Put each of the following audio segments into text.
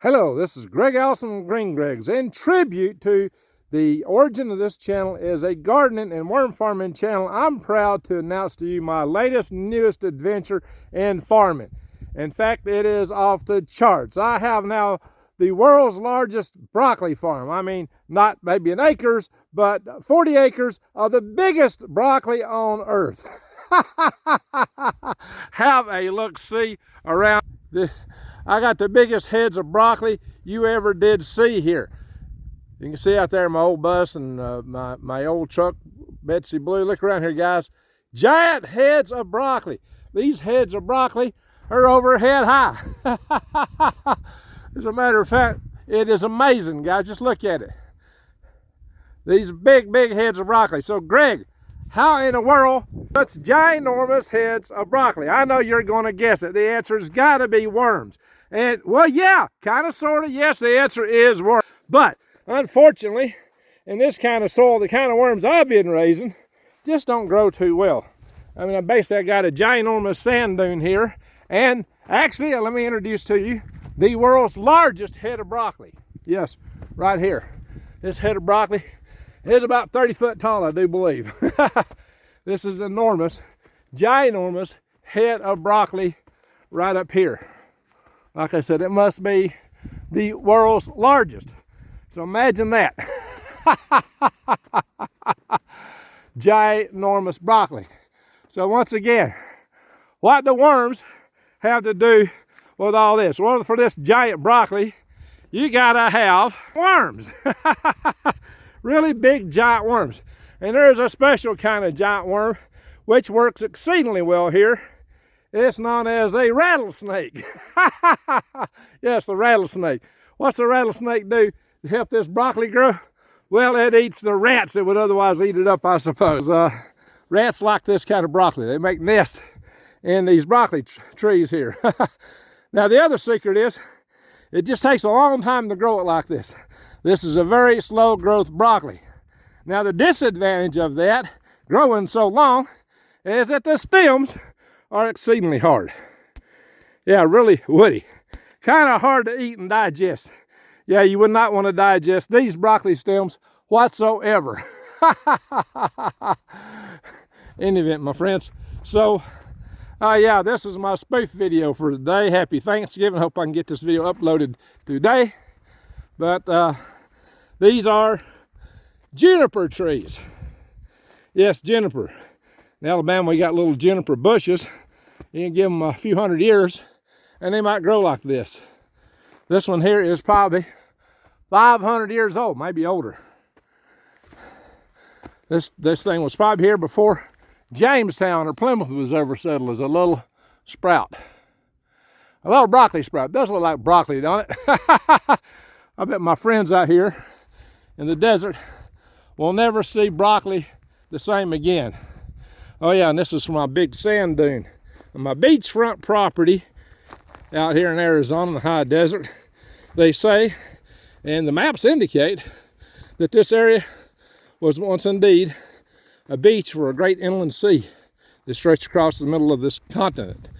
Hello, this is Greg Allison from Green Greg's. In tribute to the origin of this channel is a gardening and worm farming channel. I'm proud to announce to you my latest, newest adventure in farming. In fact, it is off the charts. I have now the world's largest broccoli farm. I mean, not maybe in acres, but 40 acres of the biggest broccoli on earth. Have a look-see around the... I got the biggest heads of broccoli you ever did see here. You can see out there my old bus and my old truck, Betsy Blue. Look around here, guys. Giant heads of broccoli. These heads of broccoli are over head high. As a matter of fact, it is amazing, guys. Just look at it. These big, big heads of broccoli. So, Greg, how in the world such ginormous heads of broccoli? I know you're going to guess it. The answer has got to be worms. And, well, yeah, kind of, sort of, yes, the answer is worms. But, unfortunately, in this kind of soil, the kind of worms I've been raising just don't grow too well. I mean, basically, I got a ginormous sand dune here. And, actually, let me introduce to you the world's largest head of broccoli. Yes, right here. This head of broccoli is about 30 foot tall, I do believe. This is enormous, ginormous head of broccoli right up here. Like I said, it must be the world's largest. So imagine that. Ginormous broccoli. So once again, what do worms have to do with all this? Well, for this giant broccoli, you gotta have worms. Really big giant worms. And there's a special kind of giant worm which works exceedingly well here. It's known as the rattlesnake. Yes, the rattlesnake. What's the rattlesnake do to help this broccoli grow? Well, it eats the rats that would otherwise eat it up, I suppose. Rats like this kind of broccoli. They make nests in these broccoli trees here. Now, the other secret is it just takes a long time to grow it like this. This is a very slow growth broccoli. Now, the disadvantage of that, growing so long, is that the stems are exceedingly hard. Yeah, really woody. Kind of hard to eat and digest. Yeah, you would not want to digest these broccoli stems whatsoever. In event, my friends. So, yeah, this is my spoof video for today. Happy Thanksgiving. Hope I can get this video uploaded today. But these are juniper trees. Yes, juniper. In Alabama, we got little juniper bushes. You can give them a few hundred years, and they might grow like this. This one here is probably 500 years old, maybe older. This thing was probably here before Jamestown or Plymouth was ever settled as a little sprout. A little broccoli sprout. Does look like broccoli, don't it? I bet my friends out here in the desert will never see broccoli the same again. Oh yeah, and this is from my big sand dune. On my beachfront property out here in Arizona in the high desert, they say, and the maps indicate, that this area was once indeed a beach for a great inland sea that stretched across the middle of this continent.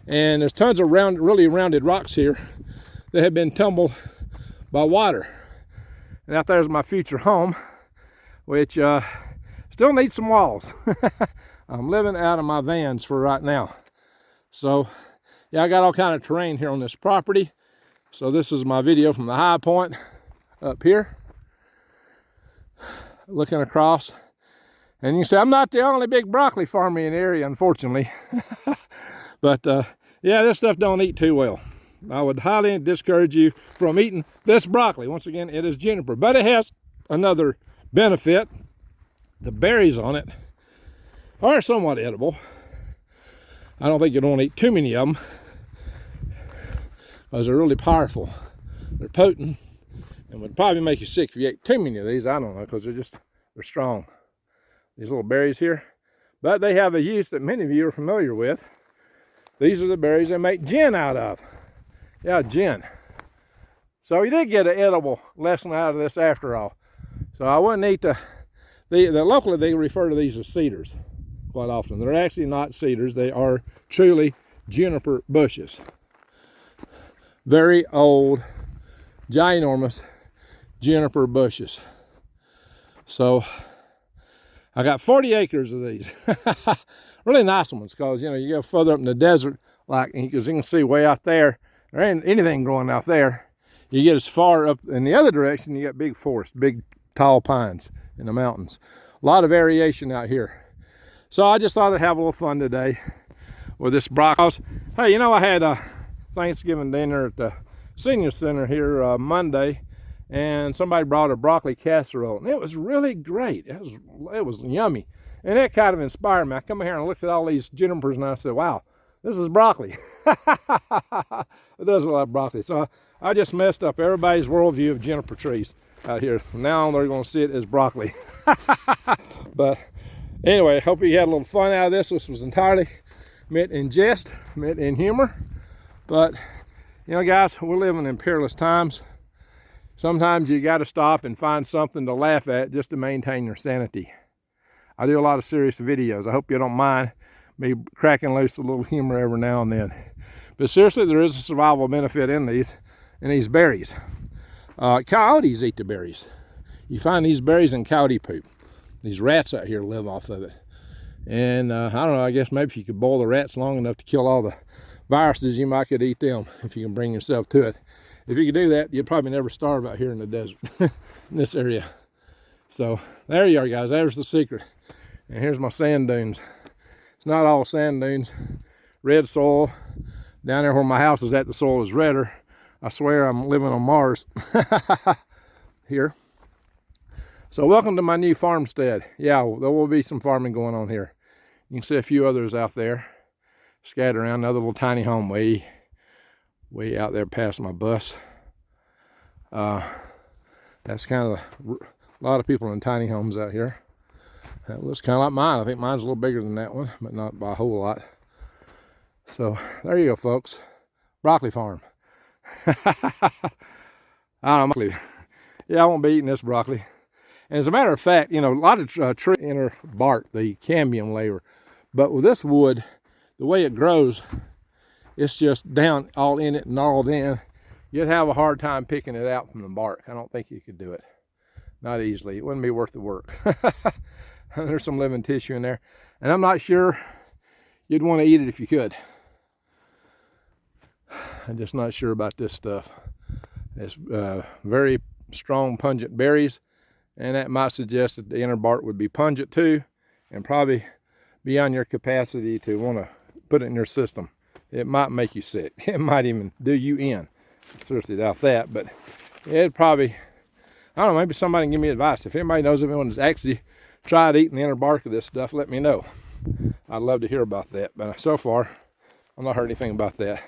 And there's tons of really rounded rocks here that have been tumbled by water. And out there's my future home, which still needs some walls. I'm living out of my vans for right now. So, yeah, I got all kind of terrain here on this property. So this is my video from the high point up here, looking across. And you can see I'm not the only big broccoli farmer in the area, unfortunately. But, yeah, this stuff don't eat too well. I would highly discourage you from eating this broccoli. Once again, it is juniper, but it has another benefit. The berries on it are somewhat edible. I don't think you'd want to eat too many of them because they're really powerful. They're potent and would probably make you sick if you ate too many of these. I don't know, because they're strong. These little berries here. But they have a use that many of you are familiar with. These are the berries they make gin out of. Yeah, gin. So you did get an edible lesson out of this after all. So I wouldn't eat locally they refer to these as cedars quite often. They're actually not cedars. They are truly juniper bushes. Very old ginormous juniper bushes. So I got 40 acres of these. Really nice ones, because you know, you go further up in the desert, like, because you can see way out there ain't anything growing out there. You get as far up in the other direction, you got big forest, big tall pines in the mountains. A lot of variation out here. So I just thought I'd have a little fun today with this broccoli. Hey, you know, I had a Thanksgiving dinner at the senior center here Monday, and somebody brought a broccoli casserole, and it was really great. It was yummy, and that kind of inspired me. I come here and looked at all these junipers, and I said, wow, this is broccoli. It does look like broccoli. So I just messed up everybody's worldview of juniper trees out here. From now on, they're going to see it as broccoli. But anyway, hope you had a little fun out of this. This was entirely meant in jest, meant in humor. But, you know, guys, we're living in peerless times. Sometimes you got to stop and find something to laugh at just to maintain your sanity. I do a lot of serious videos. I hope you don't mind me cracking loose a little humor every now and then. But seriously, there is a survival benefit in these berries. Coyotes eat the berries. You find these berries in coyote poop. These rats out here live off of it. And I don't know, I guess maybe if you could boil the rats long enough to kill all the viruses, you might could eat them if you can bring yourself to it. If you could do that, you'd probably never starve out here in the desert, in this area. So there you are, guys. There's the secret. And here's my sand dunes. It's not all sand dunes. Red soil. Down there where my house is at, the soil is redder. I swear I'm living on Mars here. So welcome to my new farmstead. Yeah, there will be some farming going on here. You can see a few others out there scattered around. Another little tiny home way out there past my bus. That's kind of a lot of people in tiny homes out here. That looks kind of like mine. I think mine's a little bigger than that one, but not by a whole lot. So there you go, folks. Broccoli farm. I don't know. Yeah, I won't be eating this broccoli. And as a matter of fact, you know, a lot of tree inner bark, the cambium layer. But with this wood, the way it grows, it's just down all in it, gnarled in. You'd have a hard time picking it out from the bark. I don't think you could do it. Not easily. It wouldn't be worth the work. There's some living tissue in there. And I'm not sure you'd want to eat it if you could. I'm just not sure about this stuff. It's very strong, pungent berries. And that might suggest that the inner bark would be pungent too. And probably beyond your capacity to want to put it in your system. It might make you sick. It might even do you in. I seriously doubt that. But it'd probably, I don't know, maybe somebody can give me advice. If anybody knows of anyone who's actually tried eating the inner bark of this stuff, let me know. I'd love to hear about that. But so far, I've not heard anything about that.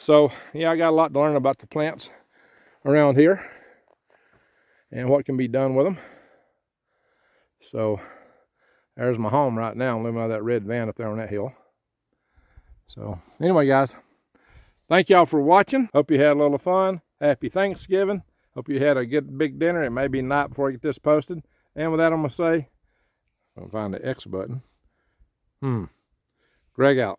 So, yeah, I got a lot to learn about the plants around here and what can be done with them. So, there's my home right now. I'm living out of that red van up there on that hill. So, anyway, guys, thank y'all for watching. Hope you had a little fun. Happy Thanksgiving. Hope you had a good big dinner. It may be night before I get this posted. And with that, I'm going to say, I'm going to find the X button. Greg out.